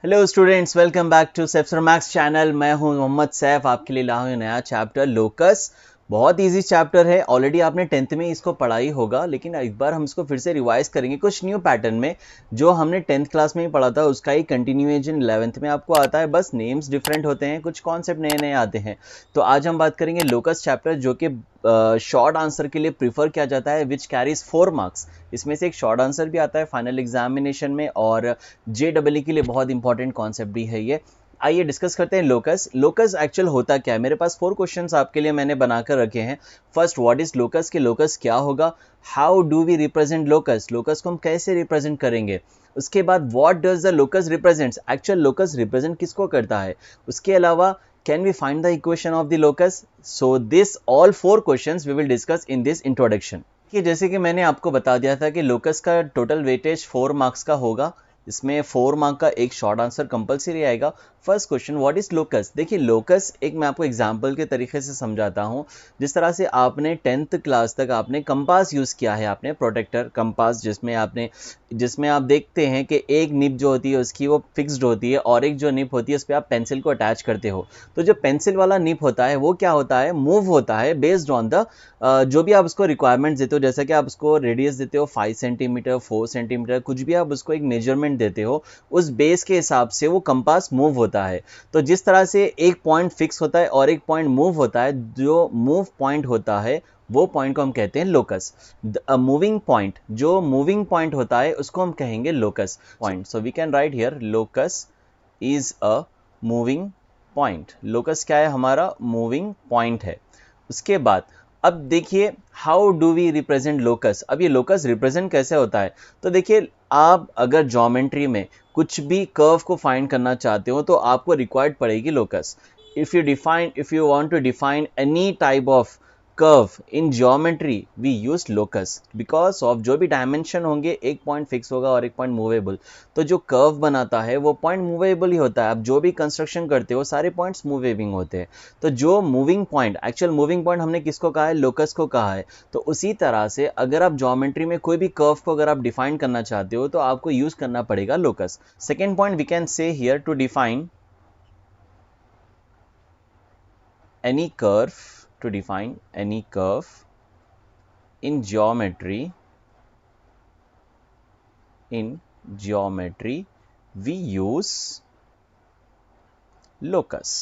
Hello students, welcome back to Saif Max channel. मैं हूं मोहम्मद सैफ, आपके लिए लाया हूं नया चैप्टर लोकस। बहुत इजी चैप्टर है, ऑलरेडी आपने 10th में इसको पढ़ा ही होगा, लेकिन एक बार हम इसको फिर से रिवाइज करेंगे कुछ न्यू पैटर्न में। जो हमने 10th क्लास में ही पढ़ा था उसका ही कंटिन्यूएशन 11th में आपको आता है, बस नेम्स डिफरेंट होते हैं, कुछ कॉन्सेप्ट नए नए आते हैं। तो आज हम बात करेंगे लोकस चैप्टर, जो कि शॉर्ट आंसर के लिए प्रीफर किया जाता है, विच कैरीज 4 मार्क्स। इसमें से एक शॉर्ट आंसर भी आता है फाइनल एग्जामिनेशन में, और JEE के लिए बहुत इंपॉर्टेंट कॉन्सेप्ट भी है ये। आइए डिस्कस करते हैं लोकस। लोकस एक्चुअल होता क्या है। मेरे पास 4 क्वेश्चंस आपके लिए मैंने बनाकर रखे हैं। फर्स्ट, व्हाट इज लोकस, के लोकस क्या होगा। How do we represent locus, locus को हम कैसे रिप्रेजेंट करेंगे। उसके बाद what does the locus represents, actual locus represent किसको करता है। उसके अलावा can we find the equation of the locus. So this all 4 questions we will discuss in this introduction. कि जैसे कि मैंने आपको बता दिया था कि लोकस का टोटल वेटेज 4 मार्क्स का होगा। इसमें 4 मार्क का एक शॉर्ट आंसर कंपलसरी आएगा। First question, what is locus. देखिए लोकस एक मैं आपको एग्जांपल के तरीके से समझाता हूं। जिस तरह से आपने 10th क्लास तक आपने कंपास यूज किया है, आपने प्रोटेक्टर कंपास, जिसमें आप देखते हैं कि एक निब जो होती है उसकी वो फिक्स्ड होती है, और एक जो निब होती है उस पर आप पेंसिल को अटैच करते हो। तो जो पेंसिल वाला निब होता है वो क्या होता है, मूव होता है बेस्ड ऑन द जो भी आप उसको रिक्वायरमेंट देते हो। जैसा कि आप उसको रेडियस देते हो 5 सेंटीमीटर, 4 सेंटीमीटर, कुछ भी आप उसको एक मेजरमेंट देते हो, उस बेस के हिसाब से वो कंपास मूव होता है। तो जिस तरह से एक पॉइंट फिक्स होता है और एक पॉइंट मूव होता है, जो मूव पॉइंट होता है वो पॉइंट को हम कहते हैं लोकस। मूविंग पॉइंट, जो मूविंग पॉइंट होता है उसको हम कहेंगे locus point. So we can write here locus is a moving point. Locus क्या है, हमारा मूविंग पॉइंट है। उसके बाद अब देखिए how do we represent locus. अब ये लोकस रिप्रेजेंट कैसे होता है, तो देखिए आप अगर ज्योमेट्री में कुछ भी कर्व को फाइंड करना चाहते हो तो आपको रिक्वायर्ड पड़ेगी locus. If you want to define any type of curve in geometry we use locus, because of जो भी डायमेंशन होंगे, एक पॉइंट फिक्स होगा और एक पॉइंट मूवेबल। तो जो कर्व बनाता है वो पॉइंट मूवेबल ही होता है। आप जो भी कंस्ट्रक्शन करते हो सारे पॉइंट्स मूवेबल होते हैं। तो जो moving point, actual moving point हमने किसको कहा है, लोकस को कहा है। तो उसी तरह से अगर आप ज्योमेट्री में कोई भी कर्व को अगर आप डिफाइन करना चाहते हो तो आपको यूज करना पड़ेगा locus. Second point we can say here, to define any curve, to define any curve in geometry we use locus।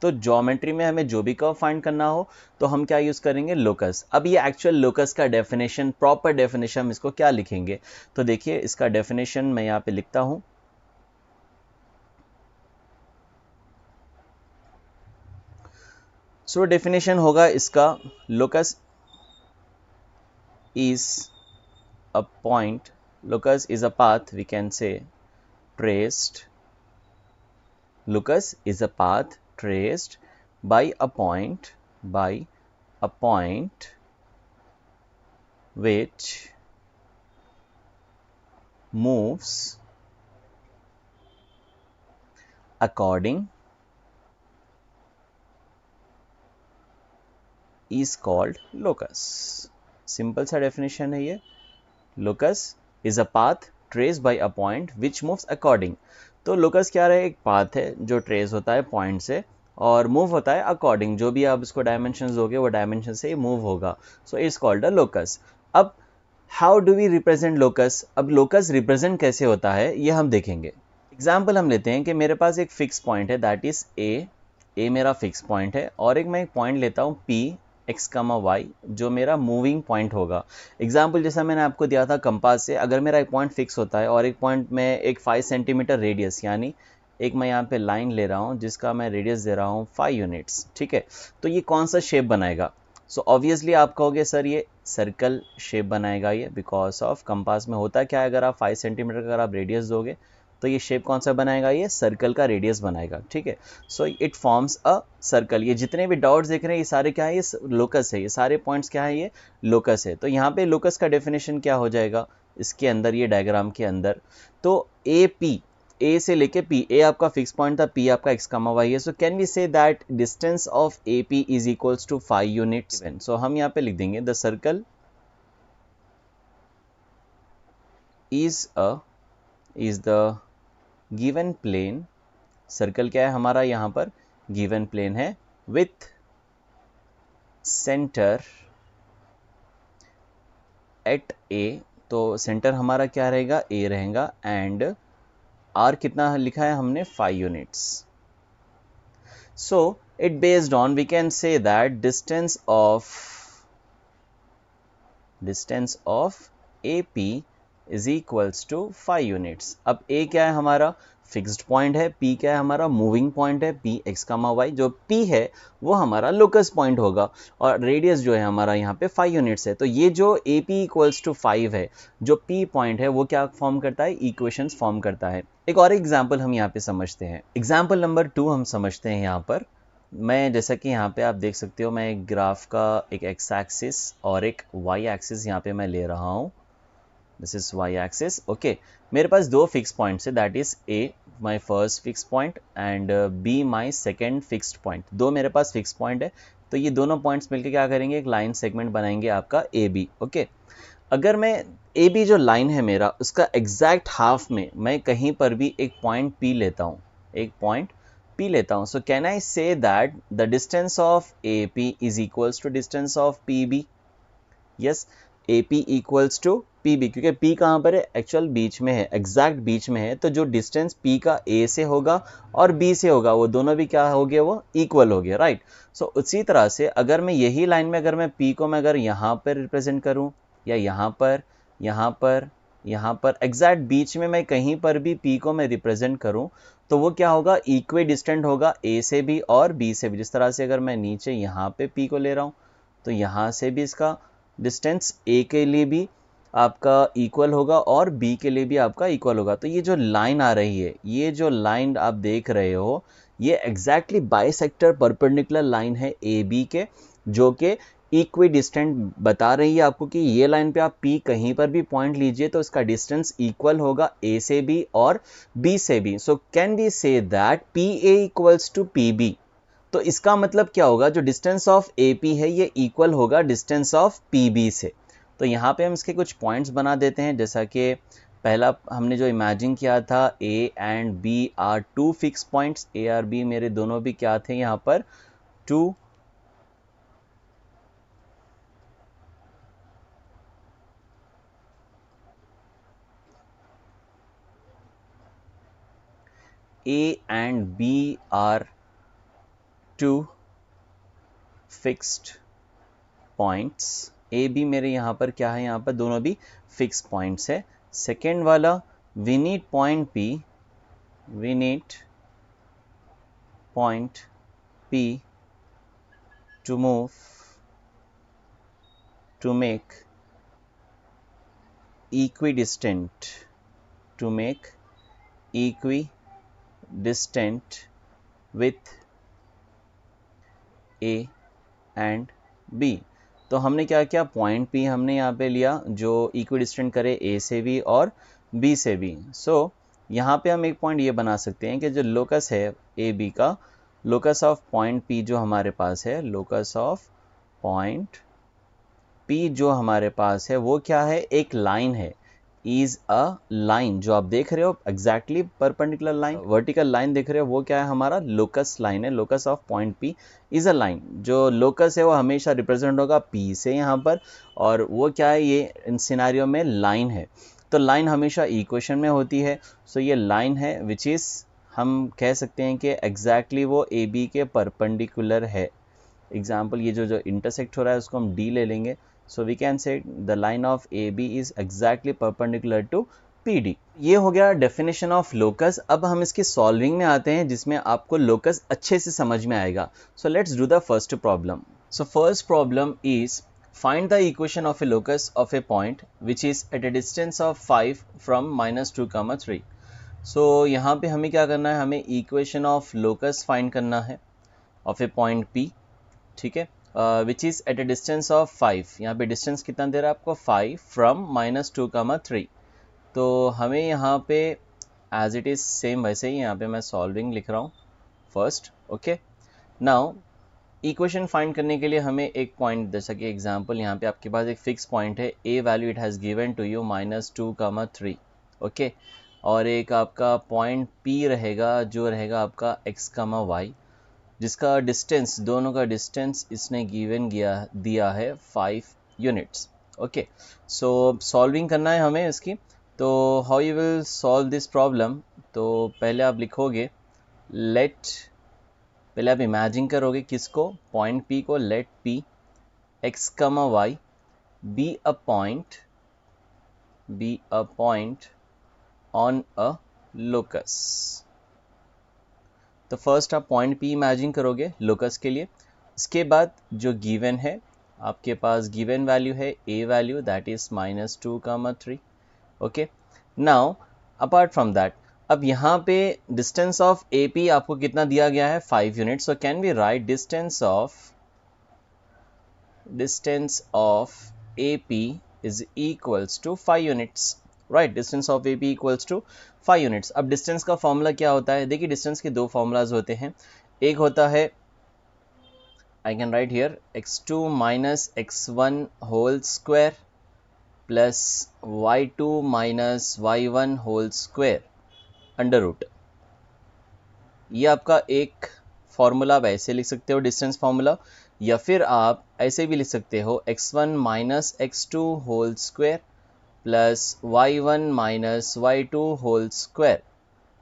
तो ज्योमेट्री में हमें जो भी कर्व फाइंड करना हो तो हम क्या यूज करेंगे, लोकस। अब ये एक्चुअल लोकस का डेफिनेशन, प्रॉपर डेफिनेशन हम इसको क्या लिखेंगे, तो देखिए इसका डेफिनेशन मैं यहां पे लिखता हूं। सो डेफिनेशन होगा इसका, locus is a point, locus is a path, we can say, traced. Locus is a path traced by a point which moves according is called locus। Simple सा डेफिनेशन है ये। Locus is a path trace by a point which moves according. तो locus क्या रहे, एक path है जो trace होता है पॉइंट से और मूव होता है अकॉर्डिंग, जो भी आप इसको डायमेंशंस दोगे वो डायमेंशन से ही मूव होगा। So it's called a locus. अब how do we represent locus. अब लोकस रिप्रेजेंट कैसे होता है ये हम देखेंगे। एग्जाम्पल हम लेते हैं कि मेरे पास एक फिक्स पॉइंट है, दैट इज ए मेरा फिक्स पॉइंट है, और एक मैं एक पॉइंट लेता हूँ पी एक्स कामा वाई, जो मेरा मूविंग पॉइंट होगा। एग्जाम्पल जैसा मैंने आपको दिया था कंपास से, अगर मेरा एक पॉइंट फिक्स होता है और एक पॉइंट में एक 5 सेंटीमीटर रेडियस, यानी एक मैं यहाँ पे लाइन ले रहा हूँ जिसका मैं रेडियस दे रहा हूँ 5 यूनिट्स, ठीक है। तो ये कौन सा शेप बनाएगा, सो ऑब्वियसली आप कहोगे सर ये सर्कल शेप बनाएगा ये, बिकॉज ऑफ कंपास में होता क्या है, अगर आप 5 सेंटीमीटर का अगर आप रेडियस दोगे तो ये शेप कौन सा बनाएगा, ये सर्कल का रेडियस बनाएगा, ठीक है। So it forms a circle. ये जितने भी डॉट्स देख रहे हैं ये सारे क्या है, ये लोकस है, ये सारे पॉइंट्स क्या है, ये लोकस है। तो यहाँ पे लोकस का डेफिनेशन क्या हो जाएगा इसके अंदर, ये डायग्राम के अंदर, तो ए पी, ए से लेके पी, ए आपका फिक्स पॉइंट था, पी आपका एक्स कामा वाई है। So can we say that distance of A P is equals to 5 units. So हम यहाँ पे लिख देंगे the circle is the given plane, circle क्या है हमारा यहाँ पर, गिवन प्लेन है, विथ सेंटर एट ए, तो सेंटर हमारा क्या रहेगा, ए रहेगा, एंड आर कितना लिखा है हमने, 5 units. So it based on we can say that distance of AP is equals to 5 units. अब A क्या है हमारा, फिक्स्ड पॉइंट है, P क्या है हमारा, मूविंग पॉइंट है, P x, y. जो P है वो हमारा लोकस पॉइंट होगा, और रेडियस जो है हमारा यहाँ पे 5 यूनिट्स है. तो ये जो AP इक्वल्स टू 5 है, जो P पॉइंट है, वो क्या फॉर्म करता है, इक्वेशंस फॉर्म करता है. एक और एग्जाम्पल हम यहाँ पे समझते हैं. एग्जाम्पल नंबर 2 हम समझते हैं यहाँ पर. मैं जैसा कि यहाँ पे आप देख सकते हो, मैं एक ग्राफ का एक एक्स एक्सिस और एक वाई एक्सिस यहाँ पे मैं ले रहा हूँ. This is Y axis. Okay, मेरे पास दो फिक्स पॉइंट्स है, that is A my first fix point and B my second fixed point. दो मेरे पास फिक्स पॉइंट है, तो ये दोनों पॉइंट्स मिलकर क्या करेंगे, एक लाइन सेगमेंट बनाएंगे आपका ए बी. ओके, अगर मैं ए बी जो लाइन है मेरा, उसका एग्जैक्ट हाफ में मैं कहीं पर भी एक पॉइंट पी लेता हूँ, एक पॉइंट P लेता हूँ. सो can I say that the distance of AP is equals to distance of PB. Yes, AP equals to PB, क्योंकि P कहाँ पर है, एक्चुअल बीच में है, एग्जैक्ट बीच में है. तो जो डिस्टेंस P का A से होगा और B से होगा, वो दोनों भी क्या हो गया, वो इक्वल हो गया, राइट. सो उसी तरह से अगर मैं यही लाइन में, अगर मैं P को मैं अगर यहाँ पर रिप्रेजेंट करूँ, या यहाँ पर, यहाँ पर, यहाँ पर, एग्जैक्ट बीच में मैं कहीं पर भी P को मैं रिप्रेजेंट करूँ, तो वो क्या होगा, इक्वे डिस्टेंट होगा A से भी और B से भी. जिस तरह से अगर मैं नीचे यहाँ पे P को ले रहा हूँ, तो यहाँ से भी इसका डिस्टेंस A के लिए भी आपका इक्वल होगा और B के लिए भी आपका इक्वल होगा. तो ये जो लाइन आ रही है, ये जो लाइन आप देख रहे हो, ये एग्जैक्टली बाइसेक्टर परपेंडिकुलर लाइन है AB के, जो कि इक्वी डिस्टेंट बता रही है आपको कि ये लाइन पे आप P कहीं पर भी पॉइंट लीजिए तो इसका डिस्टेंस इक्वल होगा A से भी और B से भी. So can we say that PA equals to PB. तो इसका मतलब क्या होगा, जो डिस्टेंस ऑफ AP है ये इक्वल होगा डिस्टेंस ऑफ PB से. तो यहाँ पे हम इसके कुछ पॉइंट्स बना देते हैं. जैसा कि पहला हमने जो इमेजिन किया था, A and B are two fix points. A और B मेरे दोनों भी क्या थे यहाँ पर, to A and B are two fixed points. A B मेरे यहाँ पर क्या है, यहाँ पर दोनों भी फिक्स पॉइंट्स है. सेकेंड वाला, we need point P to move, to make equidistant with A and B. तो हमने क्या किया, पॉइंट P हमने यहाँ पे लिया जो इक्विडिस्टेंट करे A से भी और B से भी. सो यहाँ पे हम एक पॉइंट ये बना सकते हैं कि जो लोकस है AB का, लोकस ऑफ पॉइंट P जो हमारे पास है, लोकस ऑफ पॉइंट P जो हमारे पास है, वो क्या है, एक लाइन है, इज अ लाइन. जो आप देख रहे हो exactly perpendicular line, vertical line देख रहे हो, वो क्या है हमारा, लोकस लाइन है. Locus of point P is a line. जो लोकस है वो हमेशा रिप्रेजेंट होगा P से यहाँ पर, और वो क्या है, ये इन सिनारियो में लाइन है. तो लाइन हमेशा इक्वेशन में होती है. सो ये लाइन है विच इज, हम कह सकते हैं कि एग्जैक्टली वो AB के परपेंडिकुलर है. एग्जाम्पल, ये जो इंटरसेक्ट हो रहा है उसको हम D ले लेंगे. So we can say the line of AB is exactly perpendicular to PD. ये हो गया definition of locus. अब हम इसकी solving में आते हैं जिसमें आपको locus अच्छे से समझ में आएगा. So let's do the first problem. So first problem is find the equation of a locus of a point which is at a distance of 5 from -2, 3. So यहाँ पे हमें क्या करना है, हमें equation of locus find करना है of a point P. ठीक है, which is at a distance of 5. यहाँ पे डिस्टेंस कितना दे रहा है आपको, 5 फ्रॉम -2, 3. तो हमें यहाँ पे एज इट इज़ सेम वैसे ही यहाँ पे मैं सॉल्विंग लिख रहा हूँ first. Okay, now equation find करने के लिए हमें एक पॉइंट, जैसा कि एग्जांपल यहाँ पे आपके पास एक फिक्स पॉइंट है, A value it has given to you -2, 3. Okay, और एक आपका पॉइंट P रहेगा जो रहेगा आपका x, y, जिसका डिस्टेंस, दोनों का डिस्टेंस इसने गिवन दिया है 5 यूनिट्स। ओके, सो सॉल्विंग करना है हमें इसकी। तो how you will solve this problem, तो पहले आप लिखोगे पहले आप इमेजिन करोगे किसको, पॉइंट P को, late P x, y be a point on a locus। तो फर्स्ट आप पॉइंट P इमेजिन करोगे लोकस के लिए। इसके बाद जो गिवन है, आपके पास गिवन वैल्यू है a value, that is -2, 3। Okay, now apart from that, अब यहाँ पे डिस्टेंस ऑफ AP आपको कितना दिया गया है, 5 unit. So can we write distance of AP is equals to 5 units, right? Distance of AP equals to 5 units। अब distance का फॉर्मूला क्या होता है, देखिए डिस्टेंस के दो फॉर्मूलाज होते हैं। एक होता है, I can write here, x2 minus x1 whole square plus y2 minus y1 whole square under root. ये आपका एक फॉर्मूला, आप ऐसे लिख सकते हो डिस्टेंस फॉर्मूला, या फिर आप ऐसे भी लिख सकते हो x1 minus x2 whole square plus y1 minus y2 whole square.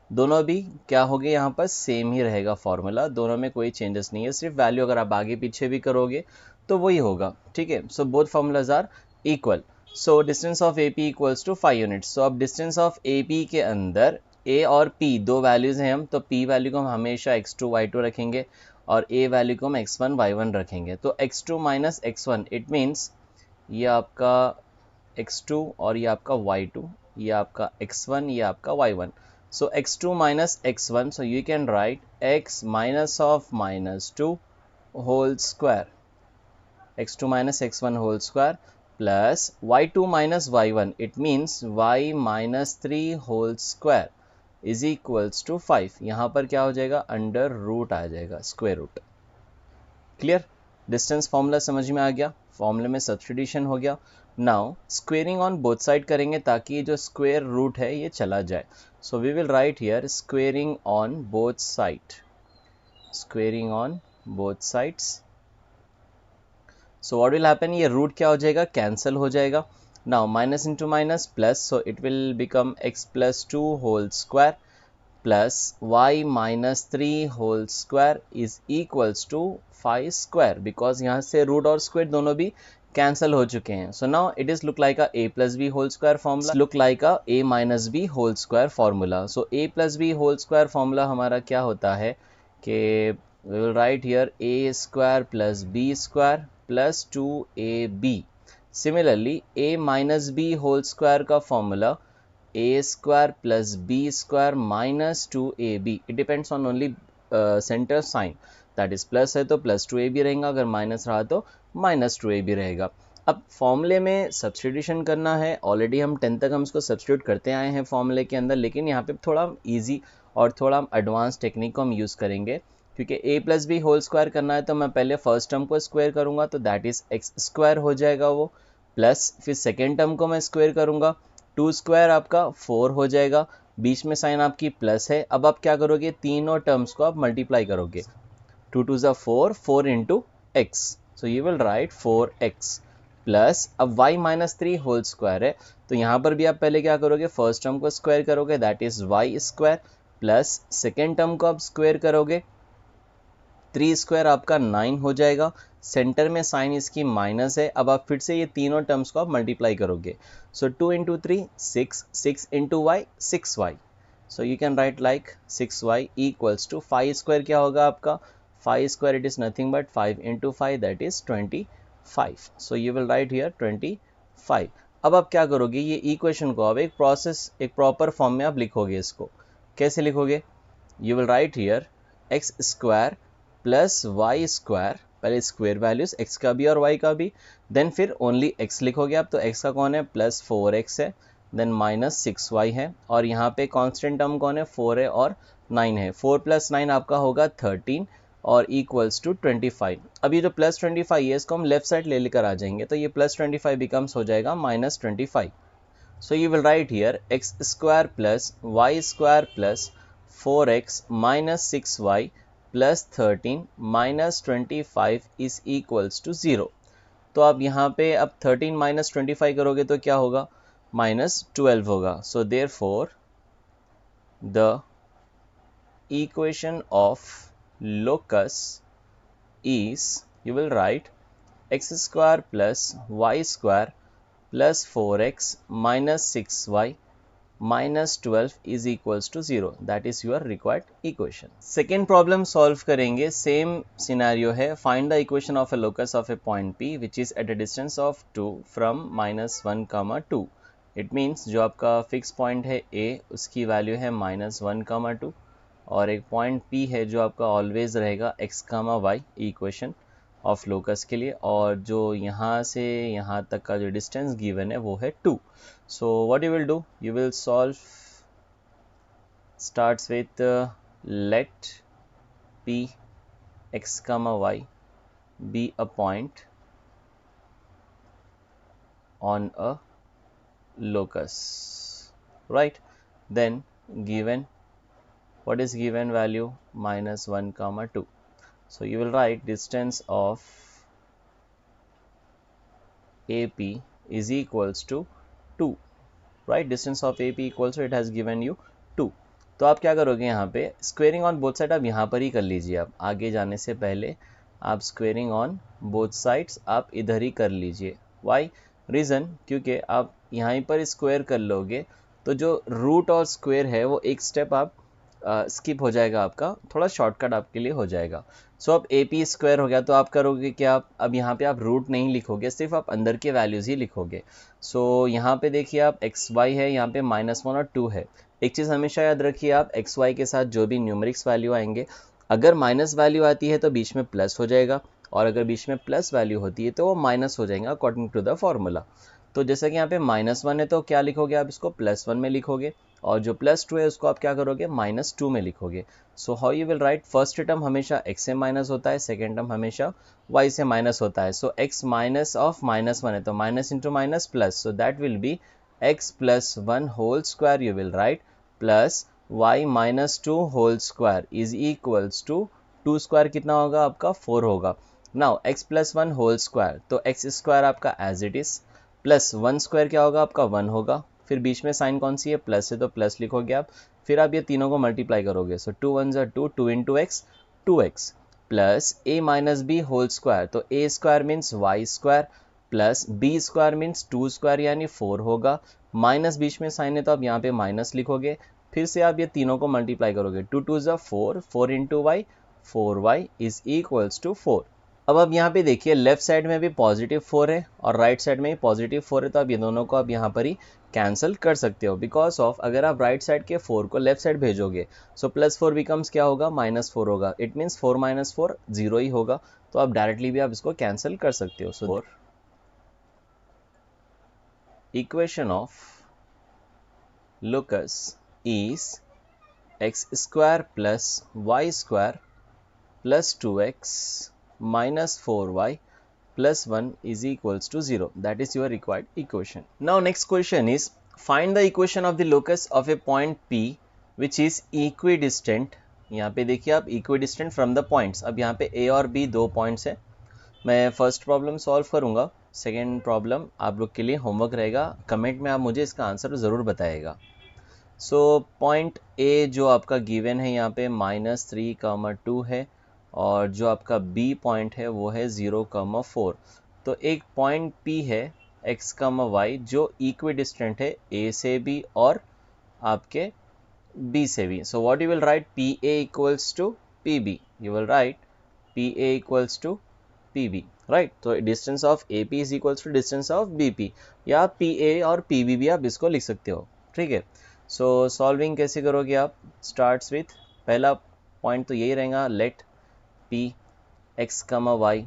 दोनों भी क्या हो गए, यहाँ पर सेम ही रहेगा फॉर्मूला, दोनों में कोई चेंजेस नहीं है, सिर्फ वैल्यू अगर आप आगे पीछे भी करोगे तो वही होगा, ठीक है। So both formulas are equal. So distance of AP equals to 5 units. So अब डिस्टेंस ऑफ AP के अंदर A और P दो वैल्यूज हैं हम, तो P वैल्यू को हम हमेशा x2 y2 रखेंगे और A वैल्यू को हम x1 y1 रखेंगे। तो x2 minus x1, it means ये आपका x2 और ये आपका y2, ये आपका x1, ये आपका y1। So x2 minus x1, so you can write x minus of minus 2 whole square, x2 minus x1 whole square plus y2 minus y1, it means y minus 3 whole square is equals to 5। यहाँ पर क्या हो जाएगा, under root आ जाएगा, square root. Clear, distance formula समझ में आ गया, फॉर्मूले में सब्स्टिट्यूशन हो गया। Now squaring on both side करेंगे ताकि ये जो स्क्वायर रूट है ये चला जाए। So we will write here squaring on both side, squaring on both sides. So what will happen, ये रूट क्या हो जाएगा, कैंसिल हो जाएगा। Now minus into minus plus, so it will become x plus 2 whole square plus y minus 3 whole square is equals to 5 square, because यहाँ से root और square दोनों भी कैंसल हो चुके हैं। So now it is look like a plus B whole square formula, look like a minus B whole square formula. So a plus B whole square formula हमारा क्या होता है कि we will write here a square plus b square plus 2ab। Similarly a minus B whole square का formula a square plus b square minus 2ab। It depends on only centre sign, that is plus है तो plus 2ab रहेगा, अगर minus रहा तो minus 2ab रहेगा। अब फॉर्मूले में सब्स्टिट्यूशन करना है, ऑलरेडी हम 10 तक हम इसको सब्स्टिट्यूट करते आए हैं फॉर्मूले के अंदर, लेकिन यहाँ पे थोड़ा इजी और थोड़ा एडवांस टेक्निक को हम यूज़ करेंगे, क्योंकि a plus B whole square करना है तो मैं पहले फर्स्ट टर्म को स्क्वायर करूँगा, तो दैट इज एक्स स्क्वायर हो जाएगा वो, प्लस फिर सेकेंड टर्म को मैं स्क्वायर करूँगा, 2 स्क्वायर आपका 4 हो जाएगा, बीच में साइन आपकी प्लस है। अब आप क्या करोगे, तीनों टर्म्स को आप मल्टीप्लाई करोगे, 2 2 ज़ा 4, 4 into x, so you will right 4x plus, अब y माइनस 3 होल स्क्वायर है तो यहाँ पर भी आप पहले क्या करोगे, फर्स्ट टर्म को स्क्वायर करोगे, that is y square plus second term को आप स्क्वायर करोगे, 3 स्क्वायर आपका 9 हो जाएगा, सेंटर में साइन इसकी माइनस है। अब आप फिर से ये तीनों टर्म्स को आप मल्टीप्लाई करोगे, so 2 into 3 6, 6 into Y 6y, so you can write like 6y equals to 5 square क्या होगा आपका, 5 square it is nothing but 5 into 5 that is 25। So you will write here 25। अब आप क्या करोगे, ये इक्वेशन को अब एक प्रोसेस, एक प्रॉपर फॉर्म में आप लिखोगे। इसको कैसे लिखोगे, you will write here X square plus Y square, पहले स्क्वायर वैल्यूज x का भी और y का भी, देन फिर ओनली x लिखोगे आप, तो x का कौन है, प्लस 4x है, देन माइनस 6y है, और यहाँ पे कांस्टेंट टर्म कौन है, 4 है और 9 है, 4 प्लस 9 आपका होगा 13 और इक्वल्स टू 25। अब ये जो प्लस 25 है इसको हम लेफ्ट साइड ले लेकर आ जाएंगे, तो ये प्लस 25 बिकम्स हो जाएगा minus 25। So you will write here x square plus y square plus 4x minus 6y plus 13 minus 25 is equals to 0. तो आप यहाँ पे अब 13 माइनस 25 करोगे तो क्या होगा, माइनस 12 होगा. So therefore the equation of locus is, you will write x square plus y square plus 4x minus 6y minus 12 is equals to 0. That is your required equation. Second problem solve करेंगे. Same scenario है. Find the equation of a locus of a point P which is at a distance of 2 from minus 1 comma 2. It means जो आपका fix point है A उसकी value है minus 1 comma 2 और एक point P है जो आपका ऑलवेज रहेगा x comma y equation of locus के लिए, और जो यहाँ से यहाँ तक का जो डिस्टेंस गिवन है वो है 2. So what you will do, you will solve starts with let P x comma y be a point on a locus, right? Then given, what is given value, minus 1 comma 2. So you will write distance of AP is equals to 2, right? Distance of AP equals to, it has given you 2. तो आप क्या करोगे यहाँ पे, squaring on both side आप यहाँ पर ही कर लीजिए. आप आगे जाने से पहले आप स्क्वेयरिंग ऑन बोथ साइड्स आप इधर ही कर लीजिए. वाई रीज़न, क्योंकि आप यहाँ पर स्क्वायर कर लोगे तो जो रूट और स्क्वायर है वो एक स्टेप आप स्किप हो जाएगा, आपका थोड़ा शॉर्टकट आपके लिए हो जाएगा. सो अब ए पी स्क्वायर हो गया तो आप करोगे क्या, आप अब यहाँ पे आप रूट नहीं लिखोगे, सिर्फ आप अंदर के वैल्यूज़ ही लिखोगे. सो यहाँ पे देखिए आप एक्स वाई है, यहाँ पे -1 और 2 है. एक चीज़ हमेशा याद रखिए, आप एक्स वाई के साथ जो भी न्यूमेरिक्स वैल्यू आएंगे, अगर माइनस वैल्यू आती है तो बीच में प्लस हो जाएगा, और अगर बीच में प्लस वैल्यू होती है तो वो माइनस हो जाएगा अकॉर्डिंग टू द फॉर्मूला. तो जैसा कि यहाँ पे -1 है तो क्या लिखोगे आप, इसको +1 में लिखोगे, और जो +2 है उसको आप क्या करोगे, -2 में लिखोगे. So how you will write, first term हमेशा x से माइनस होता है, सेकेंड टर्म हमेशा y से माइनस होता है. सो x माइनस ऑफ -1 है तो minus into minus plus, so that will be x + 1 whole square you will write plus y -2 whole square is equals to 2 square कितना होगा आपका, 4 होगा. नाउ x + 1 होल स्क्वायर, तो x square आपका as it is, plus 1 square क्या होगा आपका 1 होगा, फिर बीच में साइन कौन सी है, प्लस है तो प्लस लिखोगे आप, फिर आप ये तीनों को मल्टीप्लाई करोगे. So 2 1 2, 2 into X 2x plus a minus B whole square, तो a square means y square plus b square means 2 square यानी 4 होगा, माइनस बीच में साइन है तो आप यहाँ पे माइनस लिखोगे, फिर से आप ये तीनों को मल्टीप्लाई करोगे, 2 2 4, 4 into Y 4y is equals to 4. अब आप यहाँ पे देखिए लेफ्ट साइड में भी पॉजिटिव 4 है और राइट साइड में भी पॉजिटिव 4 है, तो आप ये दोनों को आप यहाँ पर ही कैंसिल कर सकते हो, बिकॉज ऑफ अगर आप राइट साइड के 4 को लेफ्ट साइड भेजोगे सो +4 बिकम्स क्या होगा, -4 होगा. इट मीन्स 4 - 4 0 ही होगा, तो आप डायरेक्टली भी आप इसको कैंसिल कर सकते हो. So equation of locus is x square plus y square plus 2x minus 4y plus 1 is equals to 0. That is your required equation. Now next question is, find the equation of the locus of a point P which is equidistant. यहाँ पे देखिए आप equidistant from the points. अब यहाँ पे A और B दो points है. मैं फर्स्ट प्रॉब्लम सॉल्व करूँगा, सेकेंड प्रॉब्लम आप लोग के लिए होमवर्क रहेगा. कमेंट में आप मुझे इसका आंसर ज़रूर बताइएगा. सो पॉइंट A जो आपका गिवन है यहाँ पे -3, 2 है, और जो आपका B पॉइंट है वो है 0, 4. तो एक पॉइंट P है x, y जो इक्विडिस्टेंट है A से भी और आपके B से भी. So what you will write, PA equals to PB, you will write PA equals to PB, right. तो distance of AP is equals to distance of BP, या PA और PB भी आप इसको लिख सकते हो, ठीक है. सो सॉल्विंग कैसे करोगे आप, स्टार्ट्स विथ पहला पॉइंट तो यही रहेगा, late P x, y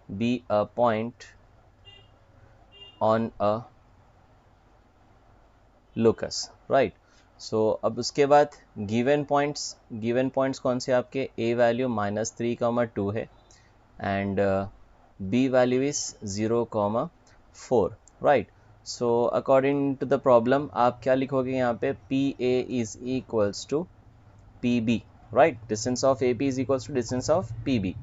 be a point on a locus, right. So अब उसके बाद given points कौन से आपके, A वैल्यू -3, 2 है, and B value is 0, 4, right. So according to the problem आप क्या लिखोगे यहाँ पे, P A is equals to P B, right. Distance of A P is equals to distance of P B.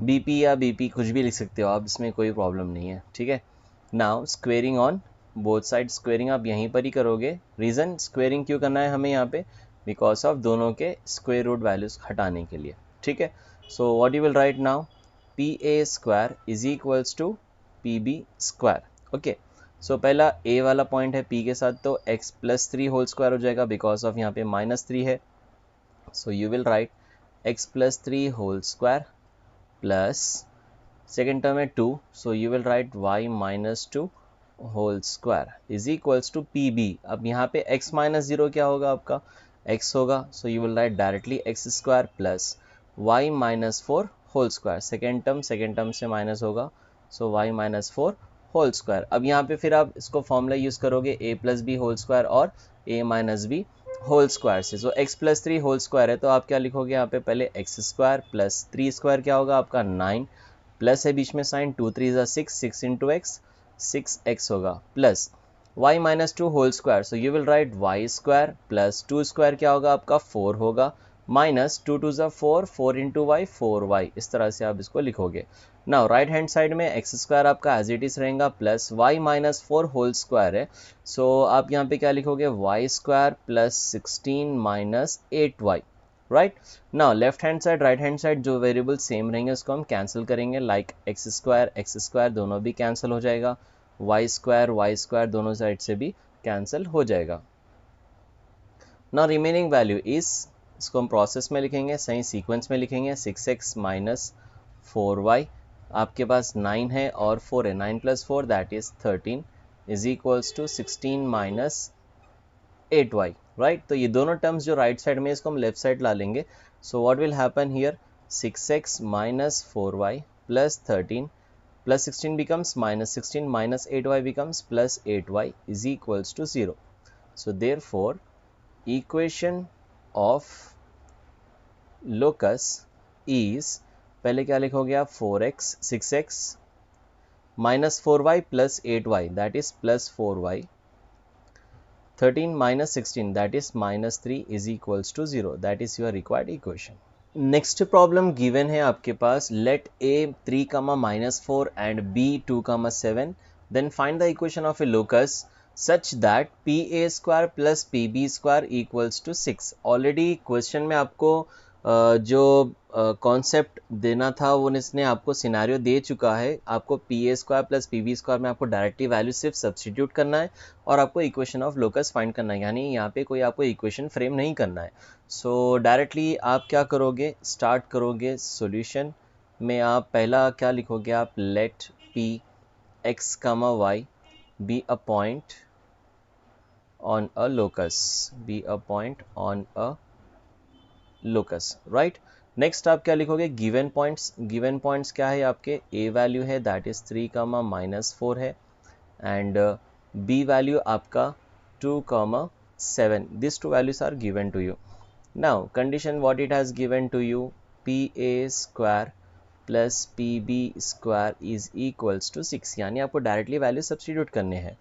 B P या B P कुछ भी लिख सकते हो आप, इसमें कोई प्रॉब्लम नहीं है, ठीक है। Now squaring on both side, squaring आप यहीं पर ही करोगे। रीज़न स्क्वेयरिंग क्यों करना है हमें यहाँ पे, बिकॉज ऑफ दोनों के स्क्वेयर रूट वैल्यूज हटाने के लिए, ठीक है। So what you will write now, P A square is equals to P B square, okay. So पहला ए वाला पॉइंट है p के साथ, तो x प्लस 3 होल स्क्वायर हो जाएगा, बिकॉज ऑफ यहाँ पे -3 है। So you will write x plus 3 whole square plus second term है 2, so you will write y minus 2 whole square is equals to P B. अब यहाँ पे x माइनस 0 क्या होगा, आपका x होगा, so you will write directly x square plus y minus 4 whole square. Second term से minus होगा, so y minus 4 whole square. अब यहाँ पे फिर आप इसको फॉर्मूला यूज़ करोगे a plus B whole square और a minus B whole square से। So x plus 3 whole square है, तो आप क्या लिखोगे यहाँ पे, पहले x स्क्वायर प्लस 3 स्क्वायर क्या होगा आपका 9, प्लस है बीच में साइन, 2 3 6, 6 इंटू एक्स 6x होगा, plus y minus 2 whole square. So you will write y square plus 2 square क्या होगा आपका 4 होगा, माइनस 2 2 4, 4 इंटू वाई 4y, इस तरह से आप इसको लिखोगे। नाउ राइट हैंड साइड में एक्स स्क्वायर आपका एज इट इज रहेगा, plus y minus 4 whole square है, सो आप यहाँ पे क्या लिखोगे, y square plus 16 minus 8y, right. Now left hand side right hand side जो वेरिएबल सेम रहेंगे उसको हम कैंसिल करेंगे, लाइक एक्स स्क्वायर दोनों भी कैंसिल हो जाएगा, y स्क्वायर दोनों साइड से भी कैंसिल हो जाएगा। नाउ रिमेनिंग वैल्यू इज, इसको हम प्रोसेस में लिखेंगे, सही सीक्वेंस में लिखेंगे, 6x माइनस 4y, आपके पास 9 है और 4 है, 9 plus 4 that is 13 is equals to 16 minus 8y, right. तो ये दोनों टर्म्स जो राइट साइड में, इसको हम लेफ्ट साइड ला लेंगे। सो what will happen here, 6x minus 4y plus 13 plus 16 becomes minus 16 minus 8y becomes plus 8y is equals to 0. So therefore equation of locus is, पहले क्या लिखोगे आप, 4x 6x minus 4y plus 8y that is plus 4y, 13 minus 16 that is minus 3 is equals to 0, that is your required equation. Next problem given है आपके पास, let a 3, -4 and b 2, 7, then find the equation of a locus such that P A square plus P B square equals to 6। Already question में आपको जो concept देना था वो इसने आपको सिनेरियो दे चुका है। आपको P A square plus P B square में आपको डायरेक्टली वैल्यू सिर्फ सब्सटीट्यूट करना है और आपको इक्वेशन ऑफ लोकस फाइंड करना है, यानी यहाँ पे कोई आपको इक्वेशन फ्रेम नहीं करना है। सो डायरेक्टली आप क्या करोगे, स्टार्ट करोगे सॉल्यूशन में। आप पहला क्या लिखोगे आप, let P X comma Y be a point on a locus, be a point on a locus, right. Next आप क्या लिखोगे, गिवन पॉइंट्स क्या है आपके, ए वैल्यू है दैट इज 3, -4 है एंड बी वैल्यू आपका 2, 7, this 2 values are given to you. Now condition what it has given to you, P A square plus P B square is equals to 6, यानी आपको directly value substitute करने हैं।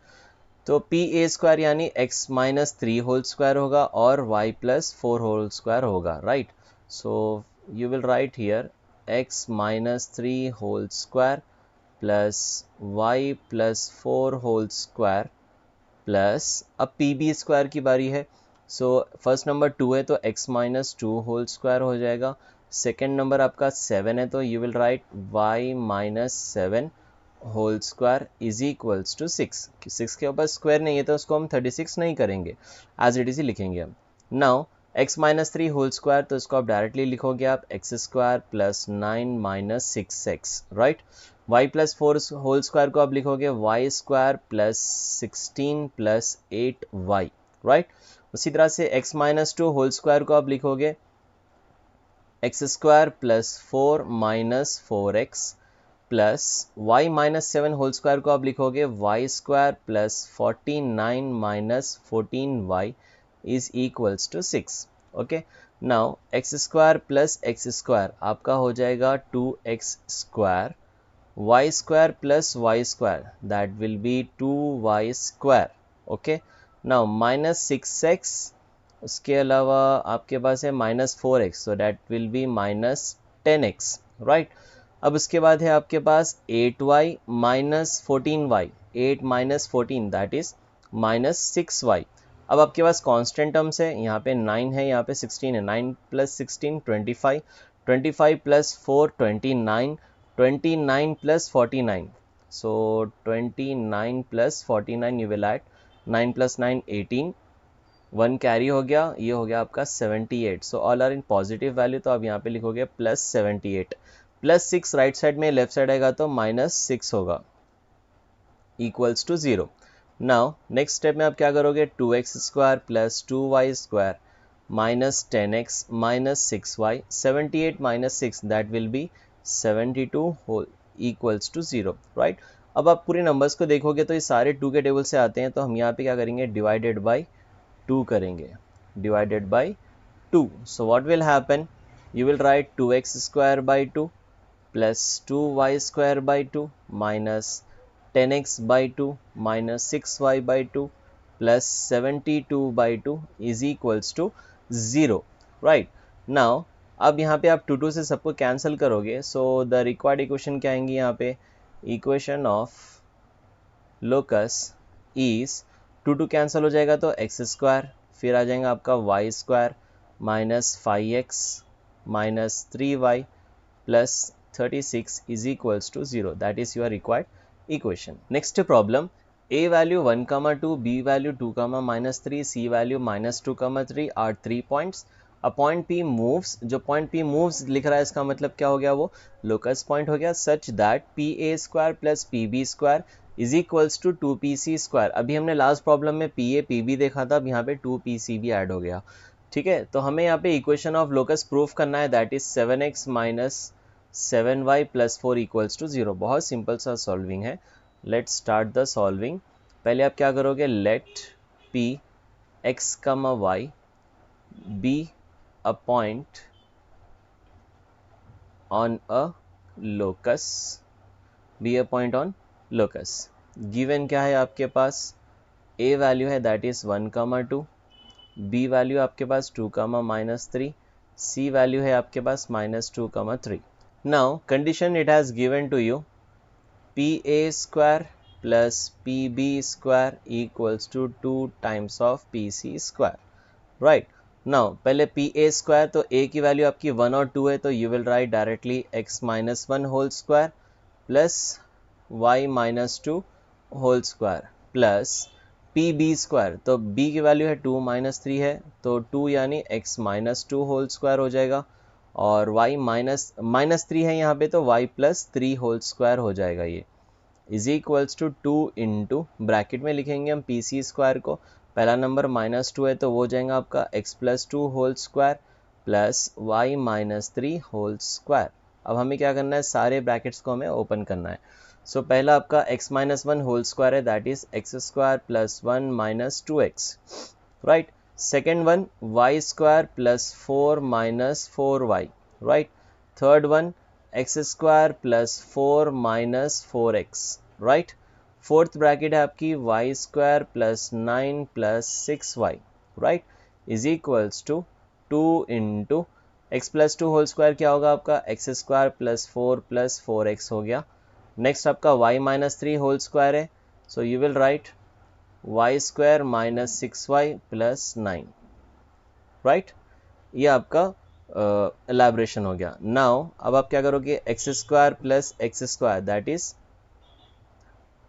तो P A square यानी x minus 3 whole square होगा और y plus 4 whole square होगा, right. So you will write here x minus 3 whole square plus y plus 4 whole square plus, अब पी बी स्क्वायर की बारी है। सो फर्स्ट नंबर 2 है तो x माइनस 2 होल स्क्वायर हो जाएगा, सेकेंड नंबर आपका 7 है तो you will write y minus 7 whole square is equals to 6 के ऊपर स्क्वायर नहीं है तो उसको हम 36 नहीं करेंगे, एज इट इज ही लिखेंगे हम। Now x minus 3 whole square, तो इसको आप डायरेक्टली लिखोगे आप x square plus 9 minus 6x, right. y plus 4 whole square को आप लिखोगे y square plus 16 plus 8y, right. उसी तरह से x माइनस 2 होल स्क्वायर को आप लिखोगे x square plus 4 minus 4x plus y minus 7 whole square को आप लिखोगे y square plus 49 minus 14y is equals to 6, okay. Now x square plus x square आपका हो जाएगा 2x square y square plus y square, that will be 2y square. Okay, now minus 6x, उसके अलावा आपके पास है minus 4x, so that will B minus 10x, right. अब उसके बाद है आपके पास 8y minus 14y, 8 minus 14 that is minus 6y. अब आपके पास कांस्टेंट टर्म्स है, यहाँ पे 9 है, यहाँ पे 16 है. 9 plus 16 25, 25 plus 4 29, 29 plus 49, so 29 plus 49 you will add 9 plus 9 18, 1 carry हो गया, ये हो गया आपका 78. So all are in positive value, तो आप यहाँ पे लिखोगे प्लस 78. प्लस 6 राइट साइड में, लेफ्ट साइड आएगा तो माइनस 6 होगा, equals to 0. Now next step में आप क्या करोगे, 2x square plus 2y square minus 10x minus 6y, 78 minus 6 that will be 72 whole equals to 0, right. अब आप पूरे नंबर्स को देखोगे तो ये सारे 2 के टेबल से आते हैं, तो हम यहाँ पे क्या करेंगे, डिवाइडेड बाई 2 करेंगे, divided by 2. So what will happen, you will write 2x square by 2 plus 2y square by 2 minus 10x by 2 minus 6y by 2 plus 72 by 2 is equals to 0, right. Now अब यहाँ पे आप 2 से सबको cancel करोगे, so the required equation क्या आएंगी यहाँ पे, equation of locus is 2 cancel हो जाएगा तो x स्क्वायर, फिर आ जाएगा आपका y square minus 5x minus 3y plus 36 is equals to 0. That is your required equation. Next problem, a value 1, 2, b value 2, minus 3, c value minus 2, 3 are 3 points. A point P moves, जो point P moves लिख रहा है इसका मतलब क्या हो गया, वो locus point हो गया, such that PA square plus PB square is equals to 2PC square. अभी हमने लास्ट प्रॉब्लम में PA PB देखा था, अब यहाँ पे 2PC भी ऐड हो गया, ठीक है. तो हमें यहाँ पे इक्वेशन ऑफ लोकस प्रूफ करना है, that is 7x minus 7y plus 4 equals to 0. बहुत सिंपल सा सॉल्विंग है, लेट स्टार्ट द सॉल्विंग. पहले आप क्या करोगे, late p x, y be a point on a locus, be a point on locus. Given क्या है आपके पास, a वैल्यू है दैट इज 1, 2, b वैल्यू आपके पास 2, माइनस 3, c वैल्यू है आपके पास minus 2, 3. Now condition it has given to you, PA square plus PB square equals to 2 times of PC square, right. Now पहले PA square, तो A की value आपकी 1 और 2 है, तो you will write directly x minus 1 whole square plus y minus 2 whole square plus PB square, तो B की value है 2 minus 3 है, तो 2 यानी x minus 2 whole square हो जाएगा, और y माइनस 3 है यहाँ पे, तो y प्लस 3 होल स्क्वायर हो जाएगा, ये is equals to 2 into bracket में लिखेंगे हम PC स्क्वायर को, पहला नंबर माइनस 2 है तो वो जाएगा आपका x plus 2 whole square plus y minus 3 whole square. अब हमें क्या करना है, सारे ब्रैकेट्स को हमें ओपन करना है. सो पहला आपका x माइनस 1 होल स्क्वायर है, that is x square plus 1 minus 2x, right. Second one, y square plus 4 minus 4y, right. Third one, x square plus 4 minus 4x, right. Fourth bracket है आपकी y square plus 9 plus 6y, right, is equals to 2 into x plus 2 whole square क्या होगा आपका, x square plus 4 plus 4x हो गया. Next आपका y minus 3 whole square है, so you will write y square minus 6y plus 9, right. ये आपका एलैबोरेशन हो गया. नाउ अब आप क्या करोगे, x square plus x square that is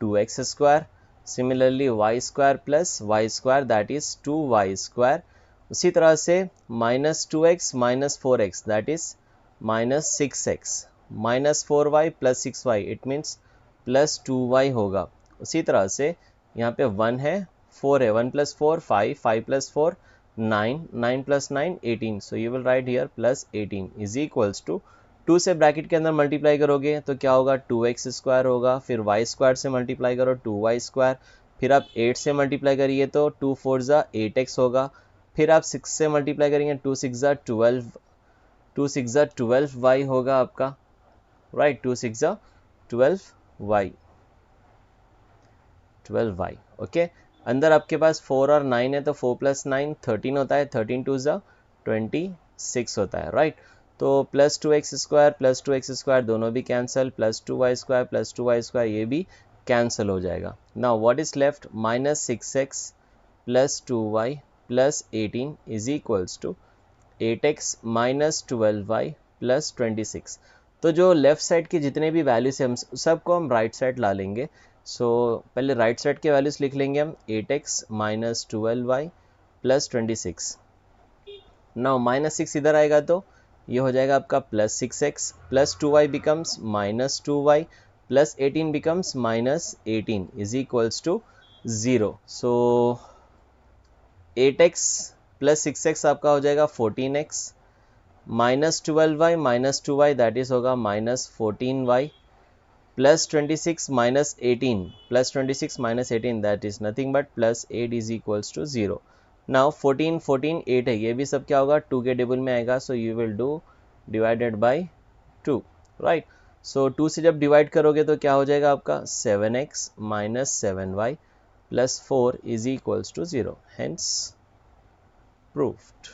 2x square, similarly y square plus Y square that is 2y square. उसी तरह से minus 2x minus 4x that is minus 6x minus 4y plus 6y, it means plus 2y होगा. उसी तरह से यहाँ पे 1 है, 4 है, 1 plus 4 5, 5 plus 4 9, 9 plus 9 18, so you will write here plus 18 is equals to 2 से ब्रैकेट के अंदर मल्टीप्लाई करोगे तो क्या होगा, 2x स्क्वायर होगा, फिर y स्क्वायर से मल्टीप्लाई करो 2y स्क्वायर, फिर आप 8 से मल्टीप्लाई करिए तो 2 4 ज़ा 8x होगा, फिर आप 6 से मल्टीप्लाई करेंगे 2 6 ज़ा 12, 2 6 ज़ा 12y होगा आपका, राइट. 2 6 ज़ा 12y, 12y। ओके, अंदर आपके पास 4 और 9 है तो 4 + 9 13 होता है, 13 2 ज़ा 26 होता है, राइट। तो +2x² दोनों भी कैंसिल, +2y² ये भी कैंसिल हो जाएगा। Now what is left, -6x + 2y + 18 is equals to 8x - 12y + 26। तो जो लेफ्ट साइड के जितने भी वैल्यूज है हम सबको हम राइट साइड ला लेंगे। सो पहले राइट साइड के वैल्यूज लिख लेंगे हम, 8x - 12y + 26। नाउ -6 इधर आएगा तो ये हो जाएगा आपका +6x + 2y becomes -2y + 18 becomes -18 is equals to 0। So 8x + 6x आपका हो जाएगा 14x -12y - 2y that is होगा -14y + 26 - 18 + 26 - 18 that is nothing but +8 is equals to 0। Now 14 14 8 है, ये भी सब क्या होगा 2 के टेबल में आएगा, so you will do divided by 2, right. So 2 से जब डिवाइड करोगे तो क्या हो जाएगा आपका 7x - 7y + 4 is equals to 0, hence proved.